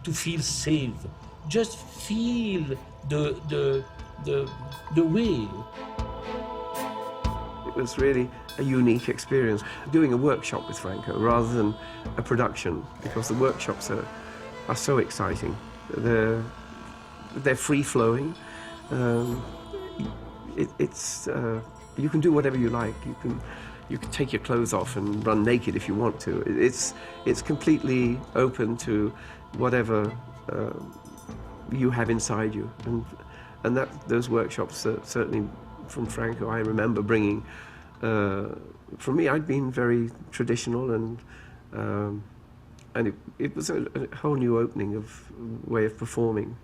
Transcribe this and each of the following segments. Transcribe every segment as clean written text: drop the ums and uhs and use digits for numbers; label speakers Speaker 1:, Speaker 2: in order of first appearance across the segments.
Speaker 1: to feel safe. Just feel the whale.
Speaker 2: It was really a unique experience doing a workshop with Franco rather than a production, because the workshops are so exciting. They're free-flowing. You can do whatever you like. You can take your clothes off and run naked if you want to. It's completely open to whatever you have inside you, and those workshops certainly from Franco I remember bringing. For me, I'd been very traditional, and it was a whole new opening of way of performing.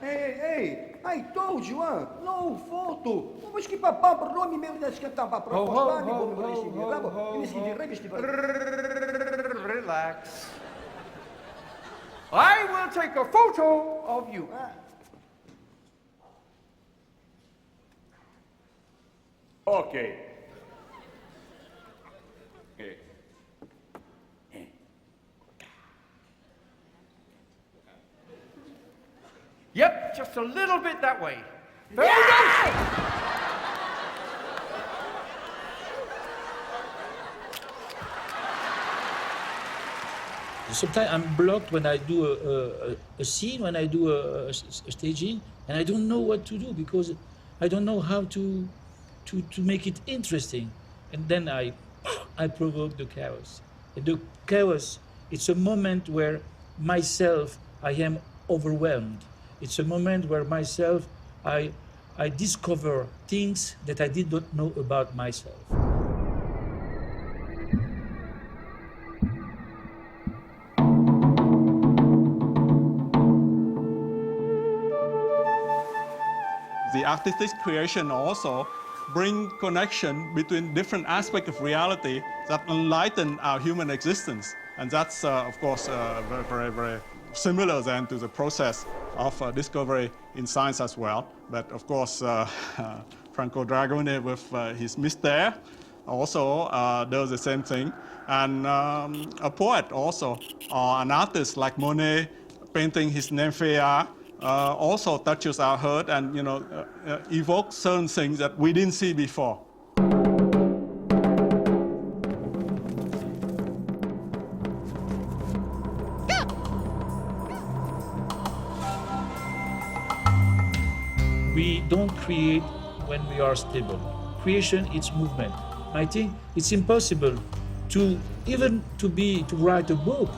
Speaker 3: Hey, I told you, no photo. Mas que papá, nome meu da esquentar para postar,
Speaker 4: Relax. I will take a photo of you. Okay. Yep, just a little bit that way. There we go.
Speaker 1: Sometimes I'm blocked when I do a scene, when I do a staging, and I don't know what to do because I don't know how to make it interesting. And then I provoke the chaos. And the chaos, it's a moment where myself, I am overwhelmed. It's a moment where myself, I discover things that I did not know about myself.
Speaker 5: The artistic creation also bring connection between different aspects of reality that enlighten our human existence. And that's, of course, very, very similar then to the process of discovery in science as well. But of course, Franco Dragone with his mystere also does the same thing. And a poet also, an artist like Monet painting his Nymphaea, also touches our heart and evokes certain things that we didn't see before.
Speaker 1: We don't create when we are stable. Creation, it's movement. I think it's impossible to write a book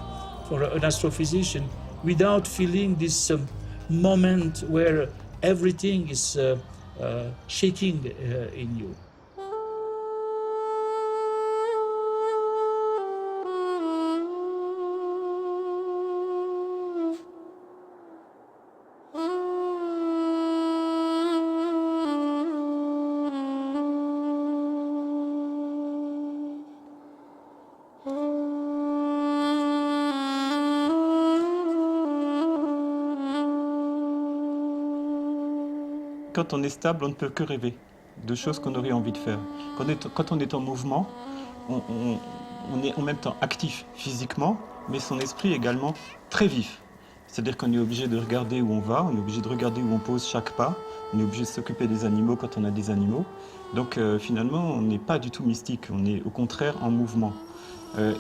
Speaker 1: for an astrophysician without feeling this moment where everything is shaking in you.
Speaker 6: Quand on est stable, on ne peut que rêver de choses qu'on aurait envie de faire. Quand on est en mouvement, on est en même temps actif physiquement, mais son esprit est également très vif. C'est-à-dire qu'on est obligé de regarder où on va, on est obligé de regarder où on pose chaque pas, on est obligé de s'occuper des animaux quand on a des animaux. Donc finalement, on n'est pas du tout mystique, on est au contraire en mouvement.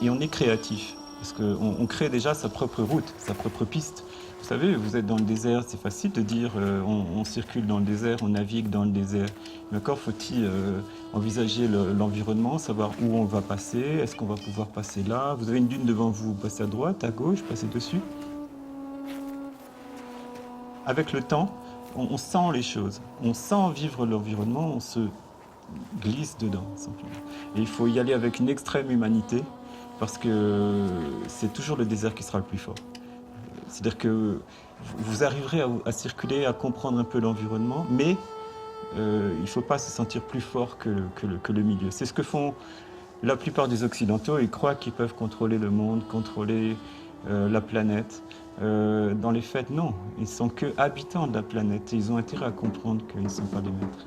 Speaker 6: Et on est créatif, parce qu'on crée déjà sa propre route, sa propre piste. Vous savez, vous êtes dans le désert, c'est facile de dire on circule dans le désert, on navigue dans le désert. Mais encore faut-il envisager l'environnement, savoir où on va passer, est-ce qu'on va pouvoir passer là. Vous avez une dune devant vous, passez à droite, à gauche, passez dessus. Avec le temps, on sent les choses, on sent vivre l'environnement, on se glisse dedans simplement. Et il faut y aller avec une extrême humanité, parce que c'est toujours le désert qui sera le plus fort. C'est-à-dire que vous arriverez à circuler, à comprendre un peu l'environnement, mais il ne faut pas se sentir plus fort que le milieu. C'est ce que font la plupart des Occidentaux. Ils croient qu'ils peuvent contrôler le monde, contrôler la planète. Dans les faits, non. Ils ne sont que habitants de la planète et ils ont intérêt à comprendre qu'ils ne sont pas les maîtres.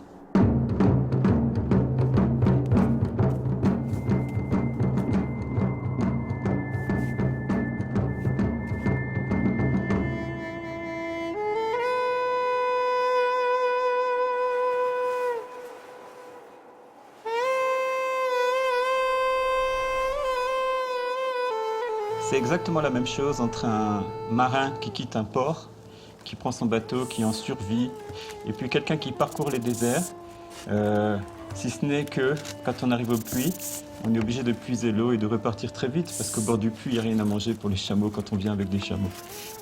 Speaker 6: C'est exactement la même chose entre un marin qui quitte un port, qui prend son bateau, qui en survit, et puis quelqu'un qui parcourt les déserts, si ce n'est que quand on arrive au puits, on est obligé de puiser l'eau et de repartir très vite parce qu'au bord du puits, il n'y a rien à manger pour les chameaux quand on vient avec des chameaux.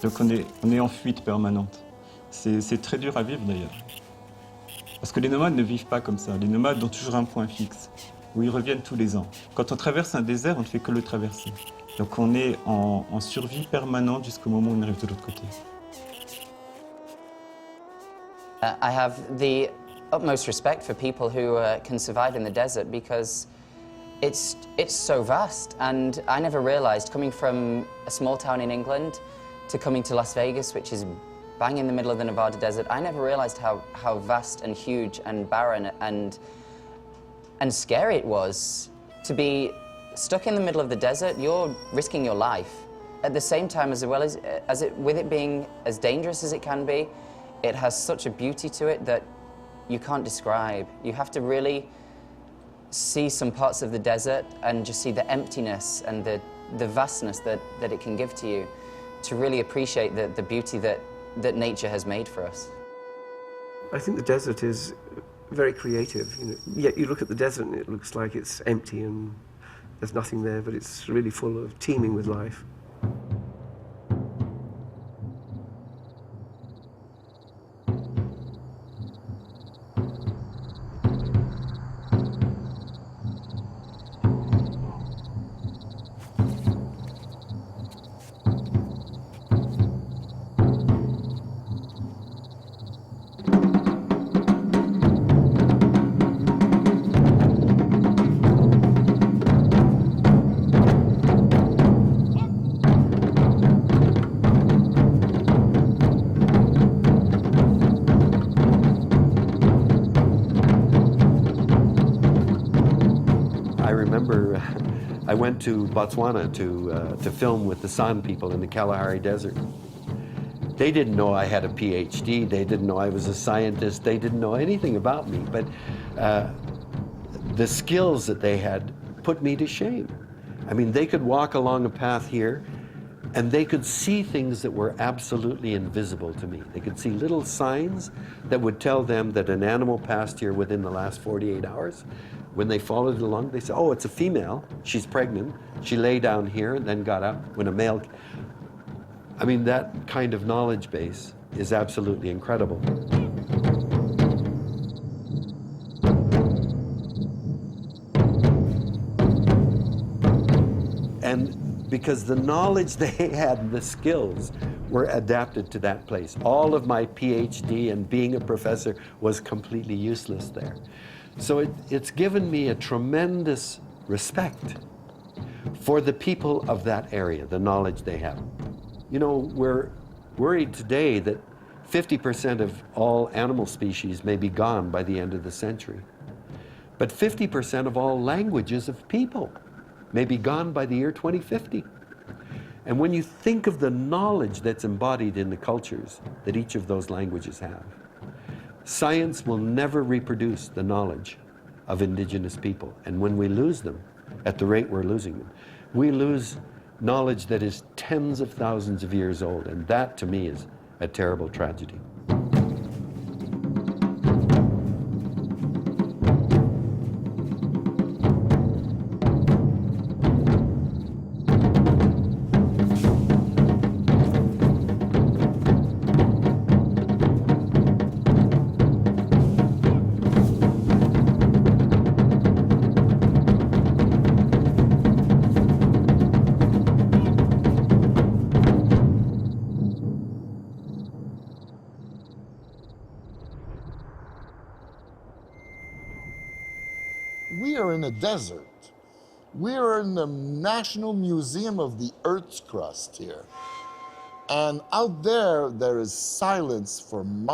Speaker 6: Donc on est en fuite permanente. C'est très dur à vivre d'ailleurs. Parce que les nomades ne vivent pas comme ça. Les nomades ont toujours un point fixe, où ils reviennent tous les ans. Quand on traverse un désert, on ne fait que le traverser. Donc on est en survie permanente jusqu'au moment où on arrive de l'autre côté.
Speaker 7: I have the utmost respect for people who can survive in the desert because it's so vast. And I never realized, coming from a small town in England to coming to Las Vegas, which is bang in the middle of the Nevada desert, I never realized how vast and huge and barren and scary it was. To be stuck in the middle of the desert, you're risking your life. At the same time, with it being as dangerous as it can be, it has such a beauty to it that you can't describe. You have to really see some parts of the desert and just see the emptiness and the vastness that it can give to you to really appreciate the beauty that nature has made for us.
Speaker 2: I think the desert is very creative. Yet you look at the desert and it looks like it's empty and there's nothing there, but it's really full of teeming with life. I went to Botswana to film with the San people in the Kalahari Desert. They didn't know I had a PhD. They didn't know I was a scientist. They didn't know anything about me. But the skills that they had put me to shame. I mean, they could walk along a path here and they could see things that were absolutely invisible to me. They could see little signs that would tell them that an animal passed here within the last 48 hours. When they followed it along, they said, oh, it's a female, she's pregnant, she lay down here and then got up when a male... I mean, that kind of knowledge base is absolutely incredible. And because the knowledge they had and the skills were adapted to that place. All of my PhD and being a professor was completely useless there. So it's given me a tremendous respect for the people of that area, the knowledge they have. You know, we're worried today that 50% of all animal species may be gone by the end of the century. But 50% of all languages of people may be gone by the year 2050. And when you think of the knowledge that's embodied in the cultures that each of those languages have, science will never reproduce the knowledge of indigenous people. And when we lose them, at the rate we're losing them, we lose knowledge that is tens of thousands of years old. And that, to me, is a terrible tragedy.
Speaker 8: We are in a desert. We are in the National Museum of the Earth's crust here. And out there, there is silence for miles.